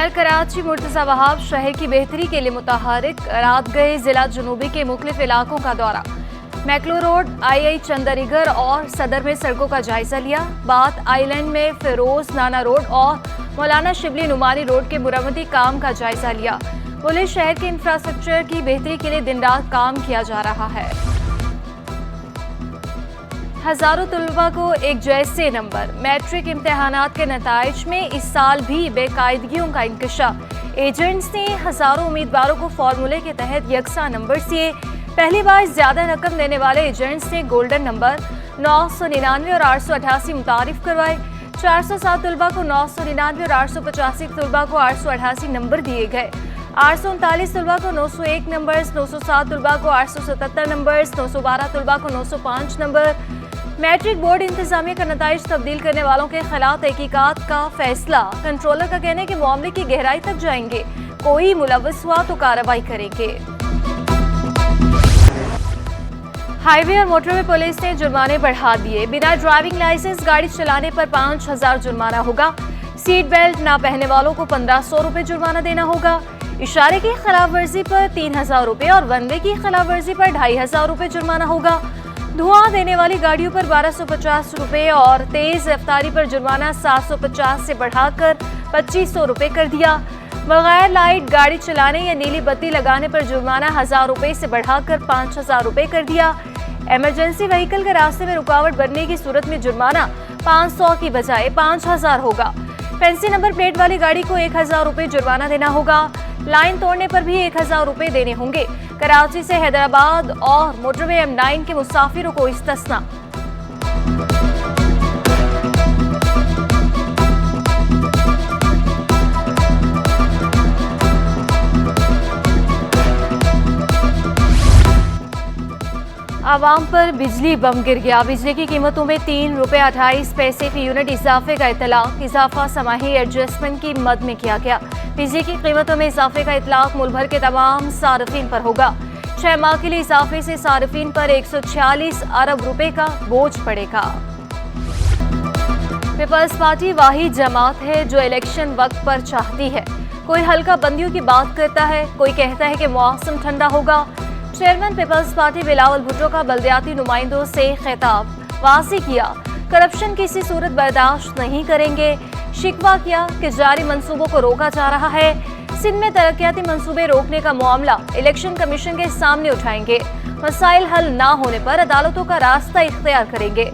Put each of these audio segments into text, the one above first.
Mayor Karachi Murtaza Wahab शहर की बेहतरी के लिए मुतहरिक, रात गए जिला जुनूबी के मुख्तलिफ इलाकों का दौरा। मैक्लो रोड, आई चंदरीगर और सदर में सड़कों का जायजा लिया। बात आइलैंड में फिरोज नाना रोड और मौलाना शिबली नुमानी रोड के मुरम्मती काम का जायजा लिया। पुलिस शहर के इंफ्रास्ट्रक्चर की बेहतरी के लिए दिन रात काम किया जा रहा है। हजारों तलबा को एक जैसे नंबर। मैट्रिक इम्तिहानात के नताइज में इस साल भी बेकायदगियों का इंकशाफ। एजेंट्स ने हजारों उम्मीदवारों को फार्मूले के तहत यकसा नंबर दिए। पहली बार ज्यादा रकम देने वाले एजेंट्स ने गोल्डन नंबर 999 और 888 मुतारिफ करवाए। 407 तलबा को 999 और 885 तलबा को 888 नंबर दिए गए। 839 तलबा को 901 नंबर्स, 907 तलबा को 877 नंबर्स, 912 तलबा को 905 नंबर। मैट्रिक बोर्ड इंतजामिया का नताइज तब्दील करने वालों के खिलाफ तहकीकात का फैसला। कंट्रोलर का कहना है कि मामले की गहराई तक जाएंगे, कोई मुलव्वस हुआ तो कार्रवाई करेंगे। हाईवे और मोटरवे पुलिस ने जुर्माने बढ़ा दिए। बिना ड्राइविंग लाइसेंस गाड़ी चलाने पर 5000 जुर्माना होगा। सीट बेल्ट ना पहनने वालों को 1500 रुपए जुर्माना देना होगा। इशारे की खिलाफ वर्जी पर 3000 रुपए और वन वे की खिलाफ वर्जी पर 2500 रुपए जुर्माना होगा। धुआं देने वाली गाड़ियों पर 1250 रुपए और तेज रफ्तारी पर जुर्माना 750 से बढ़ाकर 2500 रुपए कर दिया। बगैर लाइट गाड़ी चलाने या नीली बत्ती लगाने पर जुर्माना 1000 रुपए से बढ़ाकर 5000 रुपए कर दिया। इमरजेंसी व्हीकल के रास्ते में रुकावट बनने की सूरत में जुर्माना 500 की बजाय 5000 होगा। फैंसी नंबर प्लेट वाली गाड़ी को 1000 रुपए जुर्माना देना होगा। लाइन तोड़ने पर भी 1000 रुपए देने होंगे। कराची से हैदराबाद और मोटरवे M9 के मुसाफिरों को इस्तिस्ना। आवाम पर बिजली बम गिर गया। बिजली की कीमतों में 3 रुपए 28 पैसे फी यूनिट इजाफे का इतलाक। इजाफा समाही एडजस्टमेंट की मद में किया गया। बिजली की कीमतों में इजाफे का इतलाक मुल्क भर के तमाम सार्फिन पर होगा। 6 माह के लिए इजाफे से सार्फिन पर 146 अरब रुपए का बोझ पड़ेगा। पीपल्स पार्टी वाहिद जमात है जो इलेक्शन वक्त पर चाहती है। कोई हल्का बंदियों की बात करता है, कोई कहता है कि मौसम ठंडा होगा। चेयरमैन पीपल्स पार्टी बिलावल भुट्टो का बल्दियाती नुमाइंदों से खिताब। वाज़ी किया करप्शन किसी सूरत बर्दाश्त नहीं करेंगे। शिकवा किया कि जारी मंसूबों को रोका जा रहा है। सिंध में तरक्याती मंसूबे रोकने का मामला इलेक्शन कमीशन के सामने उठाएंगे। मसाइल हल ना होने पर अदालतों का रास्ता इख्तियार करेंगे।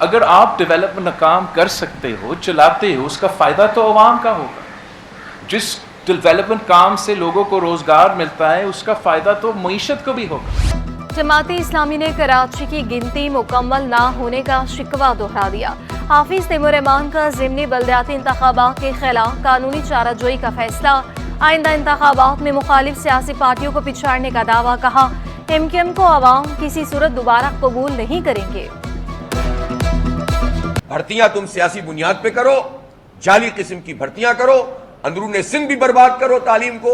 अगर आप डेवलपमेंट काम कर सकते हो, चलाते हो, उसका फायदा तो अवाम का होगा। जिस डेवलपमेंट काम से लोगों को रोजगार मिलता है उसका फायदा तो मईशत को भी होगा। जमात इस्लामी ने कराची की गिनती मुकम्मल ना होने का शिकवा दोहरा दिया। हाफिज तैमूर रहमान का ज़िमनी बल्दियाती इंतखाबात के खिलाफ कानूनी चाराजोई का फैसला। आइंदा इंतखाबात में मुखालिफ सियासी पार्टियों को पिछाड़ने का दावा। कहा MQM को अवाम किसी सूरत दोबारा कबूल नहीं करेंगे। भर्तियां तुम सियासी बुनियाद पे करो, जाली किस्म की भर्तियां करो, अंदरूने सिंध भी बर्बाद करो तालीम को,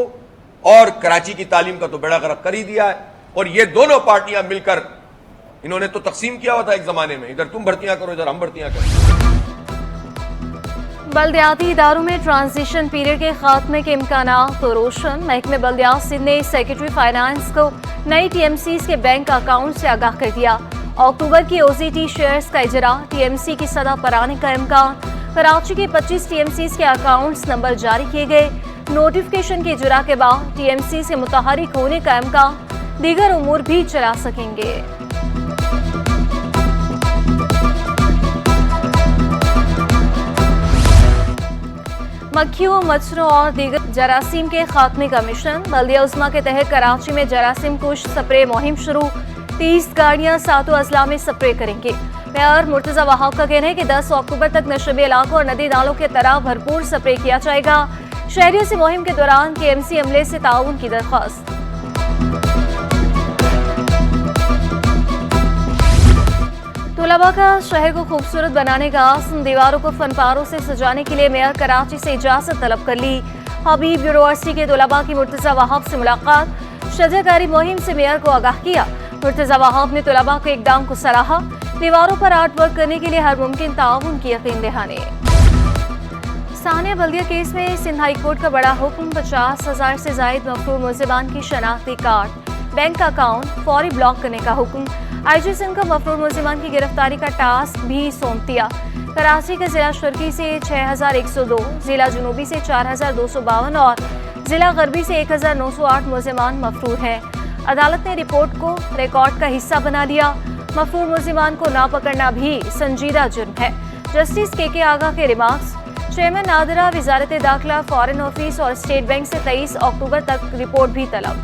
और कराची की तालीम का तो बेड़ा गर्क कर ही दिया है। और ये दोनों पार्टियां मिलकर इन्होंने तो तकसीम किया हुआ था एक जमाने में, इधर तुम भर्तियां करो, इधर हम भर्तियां करो। बल्दियाती इदारों में ट्रांजिशन पीरियड के खात्मे के इम्कानात तो रोशन। महकमे बल्दियात सिंध ने सेक्रेटरी फाइनेंस को नई TMCs के बैंक अकाउंट से आगाह कर दिया। अक्टूबर की OZT शेयर्स का इजरा TMC की सतह पर आने का इम्कान। कराची के 25 TMCs के अकाउंट्स नंबर जारी किए गए। नोटिफिकेशन के इजरा के बाद TMC से मुतहरिक होने का इम्कान। दीगर उमूर भी चला सकेंगे। मक्खियों, मच्छरों और दीगर जरासीम के खात्मे का मिशन। बल्दिया उस्मा के तहत कराची में जरासीम कुश स्प्रे मुहिम शुरू। 30 गाड़ियां 7 अजला में स्प्रे करेंगे। मेयर मुर्तजा वहाब का कहना है कि 10 अक्टूबर तक नशबी इलाकों और नदी नालों के तरह भरपूर स्प्रे किया जाएगा। शहरियों से मुहिम के दौरान KMC अमले से ताउन की दरख्वास्त। तलबा का शहर को खूबसूरत बनाने का आज़म। दीवारों को फनपारों से सजाने के लिए मेयर कराची से इजाजत तलब कर ली। हबीब यूनिवर्सिटी के तलबा की मुर्तजा वहाब से मुलाकात। शजरकारी मुहिम से मेयर को आगाह किया। मुर्तजा वहाब ने तलबा के इकदाम को सराहा। दीवारों पर आर्ट वर्क करने के लिए हर मुमकिन ताउन की यकीन दहानी। सानिया बल्दिया केस में सिंध हाई कोर्ट का बड़ा हुक्म, 50,000 से जायद मफरूर मुल्जिमान की शनाख्ती कार्ड, बैंक अकाउंट फौरी ब्लॉक करने का हुक्म। आईजी सिंध को मफरूर मुल्जिमान की गिरफ्तारी का टास्क भी सौंप दिया। कराची के जिला शर्की से 6,102, जिला जुनूबी से 4,252 और जिला गरबी से 1,908 मुल्जिमान मफरूर हैं। अदालत ने रिपोर्ट को रिकॉर्ड का हिस्सा बना लिया। मफरूर मुल्जिमान को ना पकड़ना भी संजीदा जुर्म है। जस्टिस के आगा के रिमार्क्स, चेयरमैन नादरा वजारत दाखिला, फॉरेन ऑफिस और स्टेट बैंक से 23 अक्टूबर तक रिपोर्ट भी तलब।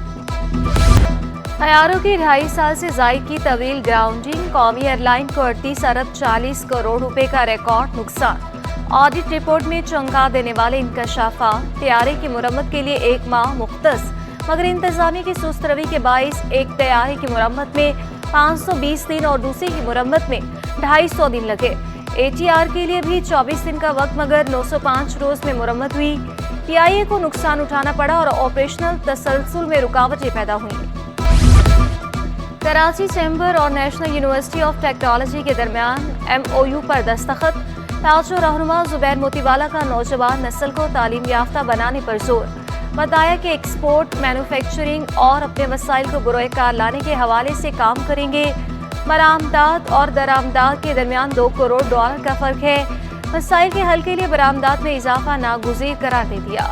तैयारों की 2.5 साल से जायद की तवील ग्राउंडिंग, कौमी एयरलाइन को 38 अरब 40 करोड़ रुपए का रिकॉर्ड नुकसान। ऑडिट रिपोर्ट में चौंका देने वाले इंकशाफात, तैयारे की मुरम्मत के लिए 1 माह मुख्तस, मगर इंतजामी की सुस्त रवि के बाइस एक तैयारे की मुरम्मत में 520 दिन और दूसरी की मुरम्मत में 250 दिन लगे। ATR के लिए भी 24 दिन का वक्त, मगर 905 रोज में मुरम्मत हुई। PIA को नुकसान उठाना पड़ा और ऑपरेशनल तसलसल में रुकावटें पैदा हुई। कराची चैम्बर और नेशनल यूनिवर्सिटी ऑफ टेक्नोलॉजी के दरमियान MOU पर दस्तखत। ताजो रहनुमा जुबैर मोतीवाला का नौजवान नस्ल को तालीम याफ्ता बनाने पर जोर। बताया कि एक्सपोर्ट, मैन्युफैक्चरिंग और अपने वसाइल को बुरोए कार लाने के हवाले से काम करेंगे। बरामदात और दरामदात के दरमियान $2 करोड़ का फर्क है। वसाइल के हल के लिए बरामदात में इजाफा नागुज़ीर करार दे दिया।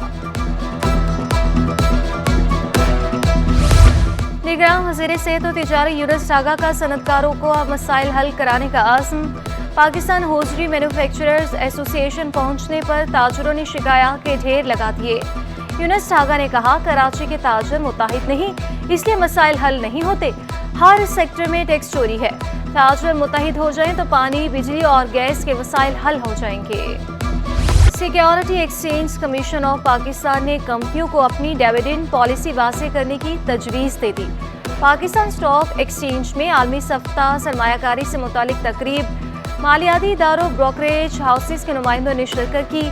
निगरान वज़ीर सेहत और तिजारत यूनुस ढागा का सनतकारों को मसाइल हल कराने का आज़म। पाकिस्तान होजरी मैन्युफैक्चरर्स एसोसिएशन पहुंचने पर ताजरों ने शिकायत के ढेर लगा दिए। यूनुस ढागा ने कहा, कराची के ताजर मुत्तहिद नहीं, इसलिए मसाइल हल नहीं होते। हर सेक्टर में टैक्स चोरी है। ताजर मुत्तहिद हो जाएं तो पानी, बिजली और गैस के मसाइल हल हो जाएंगे। Security exchange commission of Pakistan ने कंपनियों को अपनी डिविडेंड पॉलिसी वाज़ेह करने की तजवीज़ दे दी। पाकिस्तान स्टॉक एक्सचेंज में आलमी सफ्ता सरमायाकारी से मुतालिक तकरीब, मालियाती इदारों, ब्रोकरेज हाउसेस के नुमाइंदों ने शिरकत की।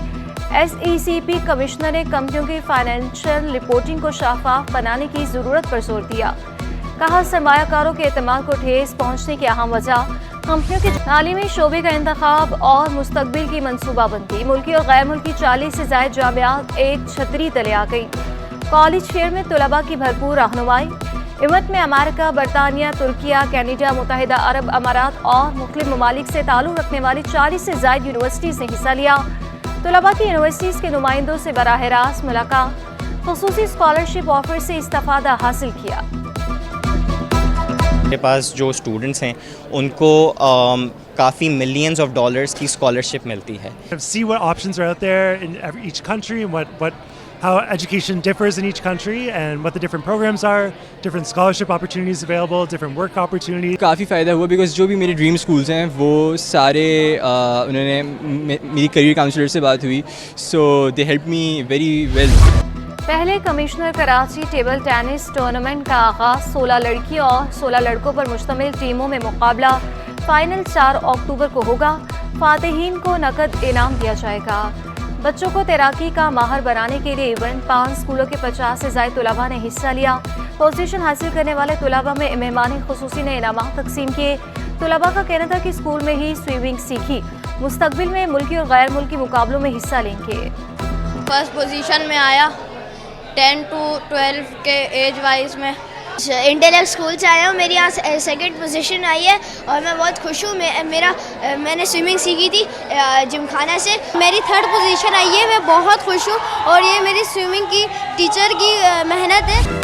SECP कमिश्नर ने कंपनियों की फाइनेंशियल रिपोर्टिंग को शफाफ बनाने की ज़रूरत पर जोर दिया। कहा, सरमायाकारों के एतमाद को ठेस पहुँचने की अहम वजह कंपनियों के तालीमी शोबे का इंतखाब और मुस्तकबिल की मनसूबाबंदी। मुल्की और गैर मुल्की 40 से ज़ायद जामियात एक छतरी तले आ गई। कॉलेज फेयर में तलबा की भरपूर रहनुमाई। इवेंट में अमेरिका, बरतानिया, तुर्किया, कैनेडा, मुत्तहिदा अरब अमारात और मुख्तलिफ ममालिक से ताल्लुक़ रखने वाली 40 से ज़ायद यूनिवर्सिटीज़ ने हिस्सा लिया। तलबा की यूनिवर्सिटीज़ के नुमाइंदों से बराह रास्त मुलाकात, ख़ुसूसी स्कॉलरशिप ऑफर से इस्तिफ़ादा हासिल किया। मेरे पास जो स्टूडेंट्स हैं उनको काफ़ी मिलियंस ऑफ डॉलर्स की स्कॉलरशिप मिलती है। See what options are out there in each country and how education differs in each country and what the different programs are, different scholarship opportunities available, different work opportunities. काफ़ी फ़ायदा हुआ because जो भी मेरे dream schools हैं वो सारे उन्होंने मेरी करियर काउंसलर से बात हुई, so they help me very well. पहले commissioner Karachi table tennis tournament का आगाज 16 लड़की और 16 लड़कों पर मुश्तमिल टीमों में मुकाबला। फाइनल 4 अक्टूबर को होगा। फातिहीन को नकद इनाम दिया जाएगा। बच्चों को तैराकी का माहर बनाने के लिए इवेंट 5 स्कूलों के 50 से ज़ायद तलबा ने हिस्सा लिया। पोजीशन हासिल करने वाले तलबा में मेहमान खुसूसी ने इनामात तकसीम किए। तलबा का कहना था कि स्कूल में ही स्विमिंग सीखी, मुस्तकबिल में मुल्की और गैर मुल्की मुकाबलों में हिस्सा लेंगे। फर्स्ट पोजीशन में आया 10 to 12 के एज वाइज में। इंटेलेक्ट स्कूल से आया हूँ, मेरी यहाँ सेकंड पोजीशन आई है और मैं बहुत खुश हूँ। मैंने स्विमिंग सीखी थी जिमखाना से, मेरी 3rd पोजीशन आई है। मैं बहुत खुश हूँ और ये मेरी स्विमिंग की टीचर की मेहनत है।